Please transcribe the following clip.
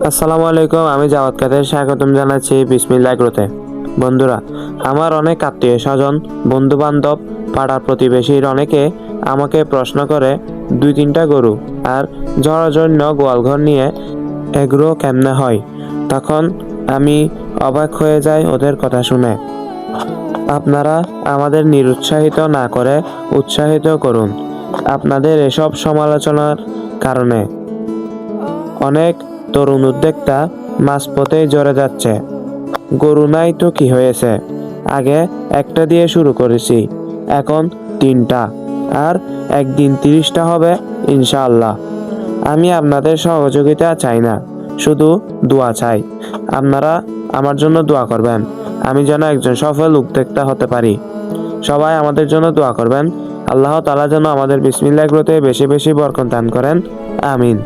আসসালামু আলাইকুম, আমি জাওয়াত কাদের স্বাগতম জানাচ্ছি বিসমিল্লাহ গ্রোথে। বন্ধুরা, আমার অনেক আত্মীয় স্বজন, বন্ধু বান্ধব, পাড়ার প্রতিবেশীর অনেকে আমাকে প্রশ্ন করে 2-3টা গরু আর জন্য গোয়ালঘর নিয়ে এগুলো কেমনে হয়। তখন আমি অবাক হয়ে যাই ওদের কথা শুনে। আপনারা আমাদের নিরুৎসাহিত না করে উৎসাহিত করুন। আপনাদের এসব সমালোচনার কারণে অনেক তরুণ উদ্যোক্তা মাঝপথেই ঝরে যাচ্ছে। গরু নাই তো কি হয়েছে, আগে একটা দিয়ে শুরু করেছি, এখন 3টা, আর একদিন 30টা হবে ইনশাআল্লাহ। আমি আপনাদের সহযোগিতা চাই না, শুধু দোয়া চাই। আপনারা আমার জন্য দোয়া করবেন, আমি যেন একজন সফল উদ্যোক্তা হতে পারি। সবাই আমাদের জন্য দোয়া করবেন। আল্লাহ তাআলা যেন আমাদের বিসমিল্লাহ গ্রোথে বেশি বেশি বরকত দান করেন। আমিন।